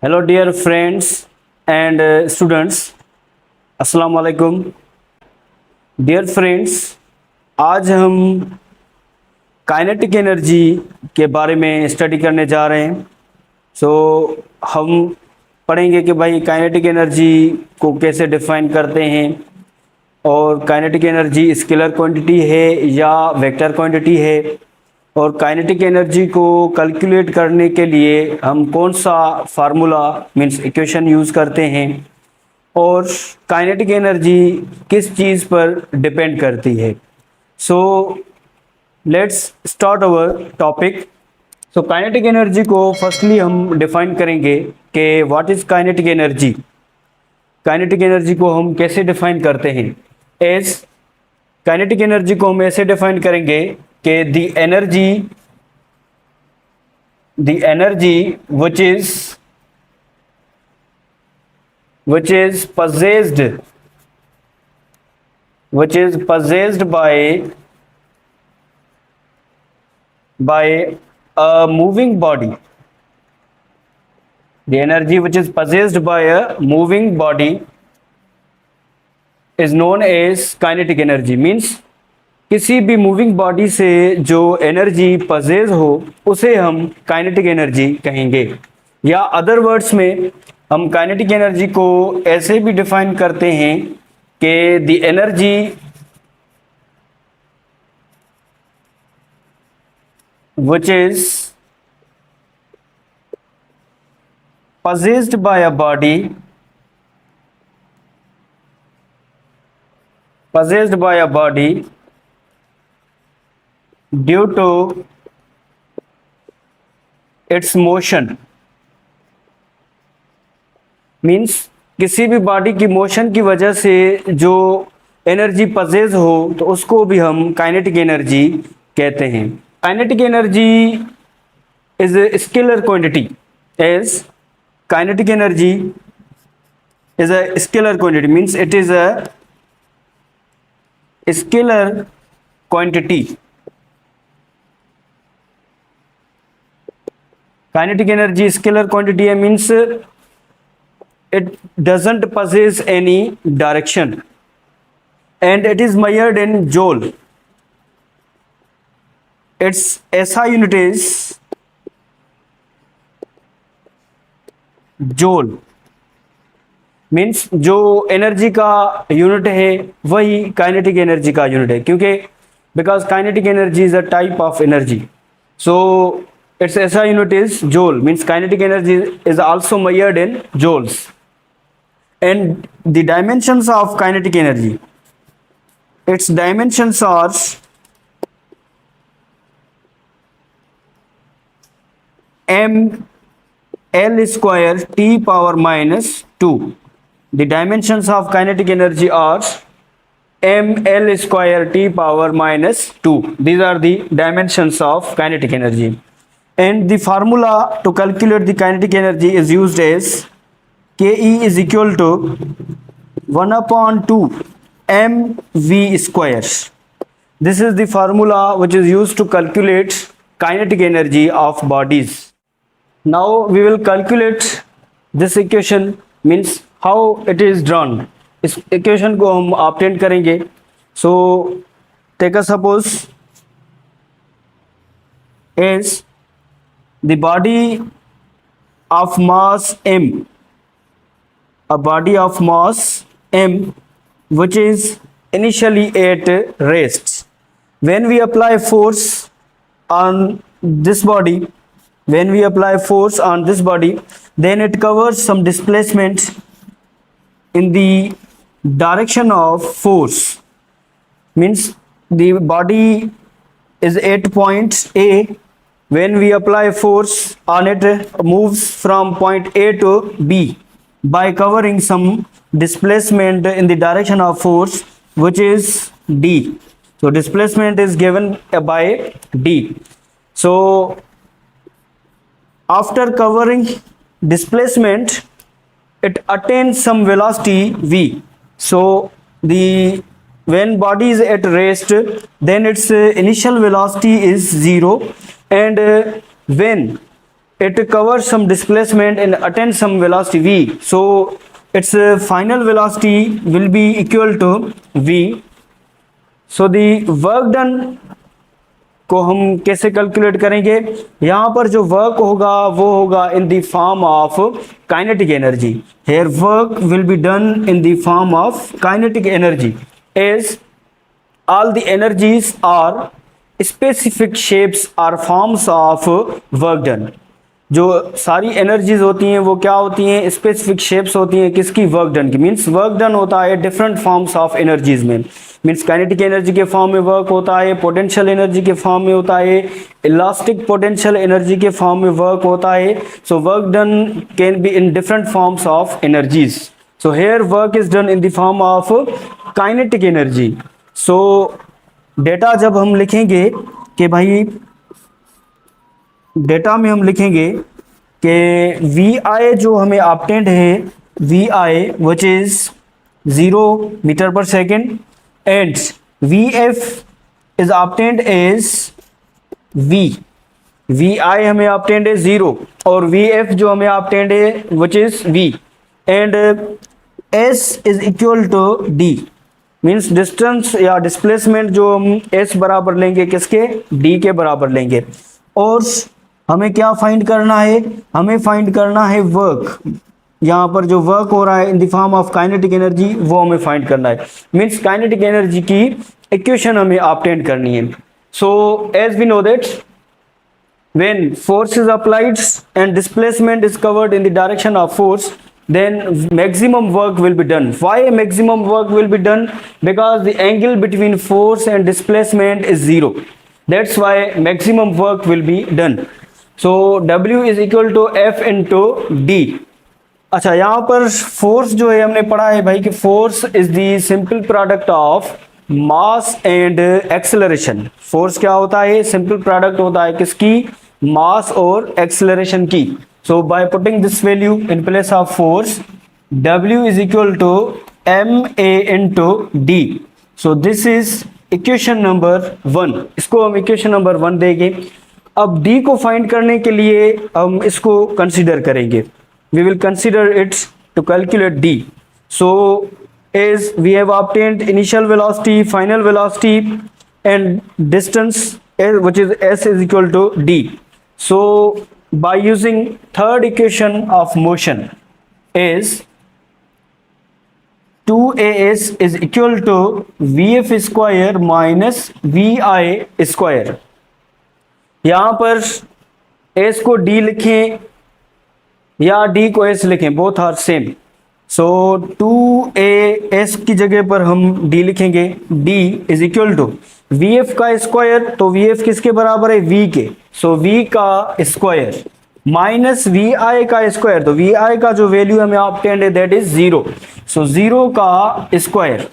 Hello dear friends and students, अस्सलाम वालेकुम। Dear friends, आज हम काइनेटिक एनर्जी के बारे में स्टडी करने जा रहे हैं। सो हम पढ़ेंगे कि भाई काइनेटिक एनर्जी को कैसे डिफाइन करते हैं और काइनेटिक एनर्जी स्केलर क्वांटिटी है या वेक्टर क्वांटिटी है, और काइनेटिक एनर्जी को कैलकुलेट करने के लिए हम कौन सा फार्मूला मीन्स इक्वेशन यूज़ करते हैं, और काइनेटिक एनर्जी किस चीज़ पर डिपेंड करती है। So let's start our topic. So kinetic energy को फर्स्टली हम डिफाइन करेंगे कि what is kinetic energy. Kinetic energy को हम कैसे डिफाइन करते हैं। एज काइनेटिक एनर्जी को हम ऐसे डिफाइन करेंगे कि the energy which is possessed by a moving body. The energy which is possessed by a moving body is known as kinetic energy. Means किसी भी मूविंग बॉडी से जो एनर्जी पजेज हो उसे हम काइनेटिक एनर्जी कहेंगे, या अदर वर्ड्स में हम काइनेटिक एनर्जी को ऐसे भी डिफाइन करते हैं कि the energy which is possessed by a body due to its motion। Means किसी भी बॉडी की मोशन की वजह से जो एनर्जी पजेज हो तो उसको भी हम काइनेटिक एनर्जी कहते हैं। Kinetic energy is a scalar quantity. As kinetic energy is a scalar quantity, means it is a scalar quantity. Kinetic energy scalar quantity है, means it doesn't possess any direction and it is measured in joule. Its SI unit is joule। Means जो energy का unit है वही kinetic energy का unit है, क्योंकि because kinetic energy is a type of energy, so its SI unit is joule। means kinetic energy is also measured in joules। and the dimensions of kinetic energy, its dimensions are m l square t power minus 2। the dimensions of kinetic energy are m l square t power minus 2। these are the dimensions of kinetic energy, and the formula to calculate the kinetic energy is used as Ke is equal to 1 upon 2 mv square। this is the formula which is used to calculate kinetic energy of bodies। now we will calculate this equation, means how it is drawn। इस equation को हम obtain करेंगे। so take a suppose is the body of mass m, a body of mass m which is initially at rest। when we apply force on this body then it covers some displacement in the direction of force। means the body is at point A, when we apply force on it moves from point A to B by covering some displacement in the direction of force which is D। so displacement is given by D। so after covering displacement it attains some velocity V। so the when body is at rest then its initial velocity is 0, and when it covers some displacement and attains some velocity v, so its final velocity will be equal to v. so the work done को हम कैसे calculate करेंगे, यहाँ पर जो work होगा वो होगा in the form of kinetic energy. Here work will be done in the form of kinetic energy as all the energies are specific shapes or forms of work done. जो सारी energies होती हैं वो क्या होती हैं, स्पेसिफिक शेप्स होती हैं किसकी, वर्क डन की. मीन्स वर्क डन होता है डिफरेंट फॉर्म्स ऑफ एनर्जीज में. मीन्स काइनेटिक एनर्जी के फॉर्म में वर्क होता है, पोटेंशियल एनर्जी के फॉर्म में होता है, इलास्टिक पोटेंशियल एनर्जी के फॉर्म में वर्क होता है. सो work done can be in different forms of energies. So here work is done in the form of kinetic energy. So data जब हम लिखेंगे कि भाई डेटा में हम लिखेंगे कि वी आई जो हमें ऑब्टेन्ड है, V I which is 0 metre per second and V F is obtained as V I हमें ऑब्टेन्ड है 0 और वी एफ जो हमें ऑब्टेन्ड है which is V and S is equal to D. Means distance या displacement जो हम S बराबर लेंगे किसके, डी के बराबर लेंगे. और हमें क्या फाइंड करना है, हमें फाइंड करना है वर्क. यहाँ पर जो वर्क हो रहा है in the form of kinetic energy वो हमें फाइंड करना है. मीन्स काइनेटिक एनर्जी की इक्वेशन हमें ऑब्टेन करनी है. So as we know that when force is applied and displacement is covered in the direction of force, then maximum work will be done. Why maximum work will be done? Because the angle between force and displacement is 0. That's why maximum work will be done. So W is equal to F into D. अच्छा, यहाँ पर force जो है हमने पढ़ा है भाई कि force is the simple product of mass and acceleration. Force क्या होता है, सिंपल प्रोडक्ट होता है किसकी, मास और एक्सेलरेशन की. So by putting this value in place of force, W is equal to ma into d. So this is equation number 1. इसको हम equation number 1 देंगे. अब d को find करने के लिए हम इसको consider करेंगे. We will consider it to calculate d. So as we have obtained initial velocity, final velocity and distance which is s is equal to d. So by using third equation of motion is 2as is equal to vf square minus vi square. यहाँ पर s को d लिखें या d को s लिखें, both are same. So 2as की जगह पर हम d लिखेंगे, d इज इक्वल टू vf का स्क्वायर, तो vf किसके बराबर है, v के. सो v का स्क्वायर माइनस vi का स्क्वायर, तो vi का जो वैल्यू हमें ऑब्टेन्ड है दैट इज 0. सो 0 का square.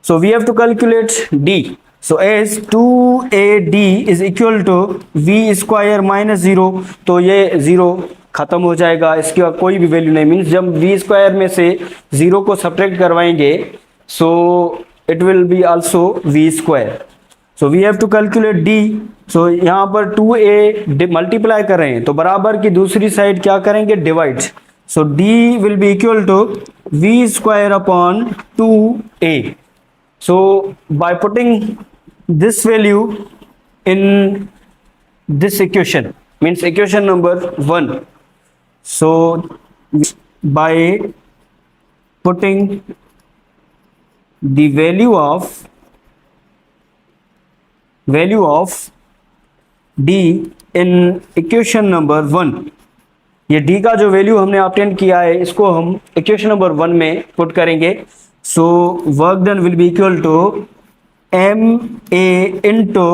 So we have to calculate d. So as 2ad is equal to v square minus 0, तो ये 0 खत्म हो जाएगा, इसका कोई भी वैल्यू नहीं. मीन्स जब v स्क्वायर में से 0 को सब्ट्रैक्ट करवाएंगे सो it will be also v square. So we have to calculate d. So यहाँ पर 2a मल्टीप्लाई कर रहे हैं तो बराबर की दूसरी साइड क्या करेंगे, divide. So d will be equal to v square upon 2a. So by putting this value in this equation, means equation number 1. So by putting the value of d in equation number 1, ये d का जो value हमने obtain किया है इसको हम equation number 1 में put करेंगे. So work done will be equal to ma into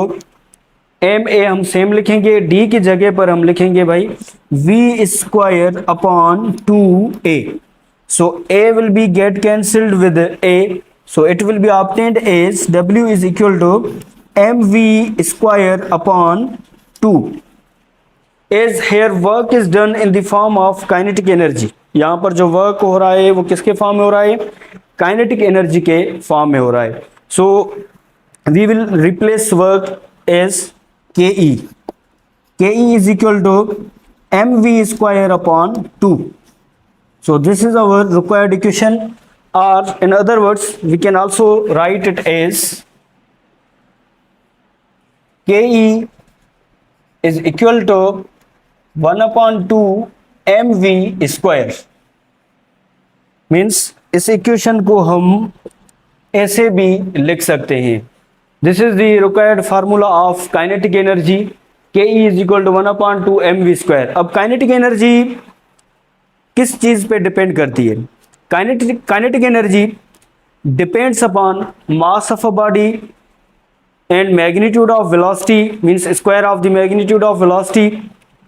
ma हम सेम लिखेंगे, d की जगह पर हम लिखेंगे भाई v square upon 2a. So a will be get cancelled with a. So it will be obtained as W is equal to mv square upon 2. As here work is done in the form of kinetic energy. यहाँ पर जो work हो रहा है वो किसके form में हो रहा है, काइनेटिक एनर्जी के फॉर्म में हो रहा है. So we will replace work as ke. ke is equal to mv square upon 2. So this is our required equation, or in other words we can also write it as ke is equal to 1 upon 2 mv square. Means इस equation को हम ऐसे भी लिख सकते हैं, this is the required formula of kinetic energy, K E is equal to 1 upon 2 M V square. अब kinetic energy किस चीज पे डिपेंड करती है? Kinetic energy depends upon mass of a body and magnitude of velocity, means square of the magnitude of velocity,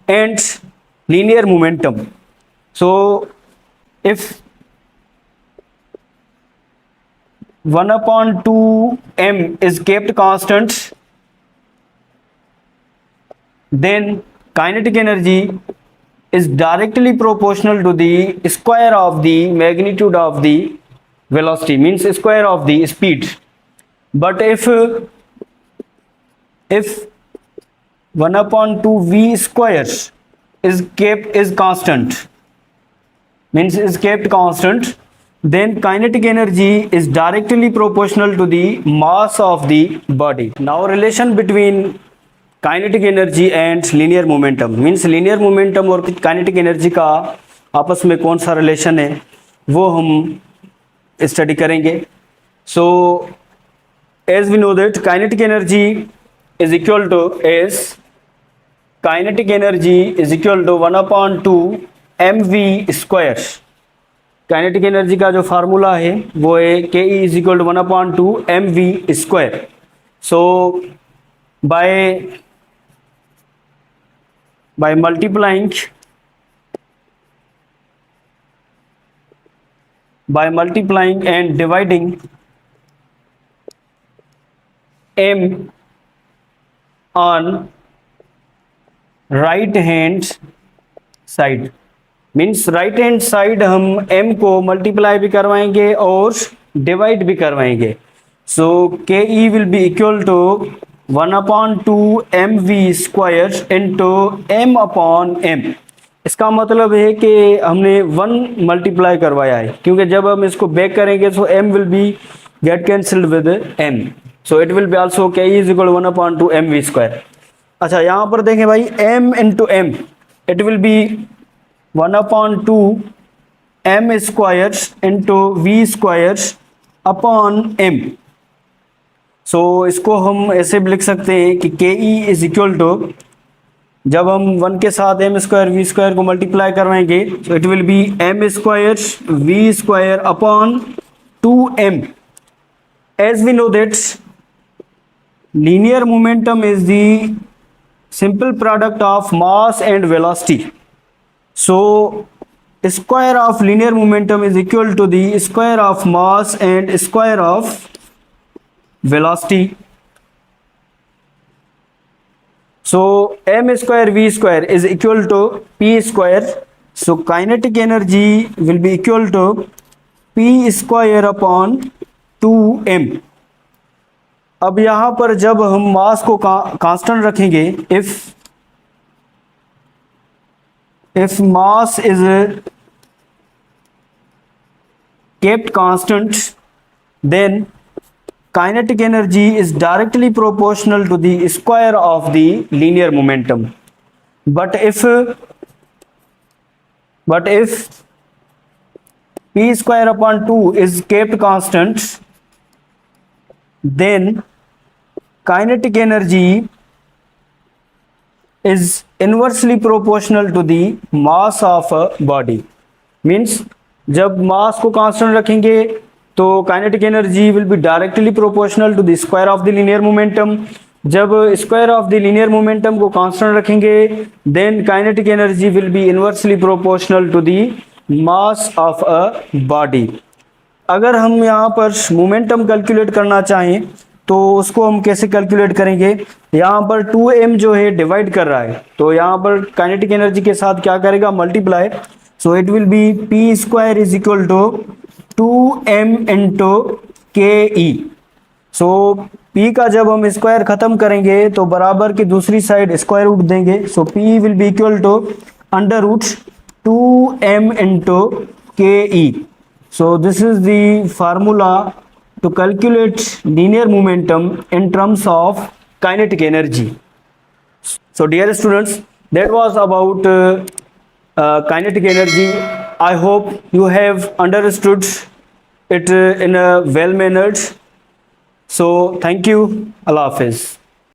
and linear momentum. So if 1 upon 2 m is kept constant, then kinetic energy is directly proportional to the square of the magnitude of the velocity, means square of the speed. But if 1 upon 2 v square is constant, means is kept constant, then kinetic energy is directly proportional to the mass of the body. Now relation between kinetic energy and linear momentum, means linear momentum और kinetic energy का आपस में कौन सा relation है वो हम study करेंगे. So as we know that kinetic energy is equal to 1 upon 2 mv square. Kinetic energy का जो फार्मूला है वो है K E is equal to 1 upon 2 M V square. So by multiplying and dividing m on right hand side, मीन्स right hand side हम m को multiply भी करवाएंगे और डिवाइड भी करवाएंगे. So K E will be equal to 1 upon 2 M V square into M upon M. इसका मतलब है कि हमने 1 मल्टीप्लाई करवाया है, क्योंकि जब हम इसको बैक करेंगे तो m will be get cancelled with m. So it will be also K E is equal 1 upon 2 M V square. अच्छा, यहाँ पर देखें भाई m into M, it will be 1 upon 2 M square into V square upon m. So इसको हम ऐसे भी लिख सकते हैं कि के ई इज इक्वल टू, जब हम 1 के साथ m स्क्वायर वी स्क्वायर को मल्टीप्लाई करवाएंगे तो it will be m square V square upon 2m. As we know that linear momentum is the simple product of mass and velocity. So square of linear momentum is equal to the square of mass and square of velocity. So m square v square is equal to p square. So kinetic energy will be equal to p square upon 2m. अब यहाँ पर जब हम मास को constant रखेंगे, if mass is kept constant, then kinetic energy is directly proportional to the square of the linear momentum. But if p square upon 2 is kept constant, then kinetic energy is inversely proportional to the mass of a body. Means जब मास को constant रखेंगे तो kinetic energy will be directly proportional to the square of the linear momentum. जब square of the linear momentum को constant रखेंगे then kinetic energy will be inversely proportional to the mass of a body. अगर हम यहाँ पर momentum calculate करना चाहें तो उसको हम कैसे कैलकुलेट करेंगे? यहाँ पर 2m जो है डिवाइड कर रहा है, तो यहाँ पर काइनेटिक एनर्जी के साथ क्या करेगा? Multiply. So it will be p square is equal to 2m into K E. So p का जब हम स्क्वायर खत्म करेंगे तो बराबर की दूसरी साइड स्क्वायर रूट देंगे. So p will be equal to under root 2m into ke. So this is the formula to calculate linear momentum in terms of kinetic energy. So dear students, that was about kinetic energy. I hope you have understood it in a well mannered. So thank you. Allah Hafiz.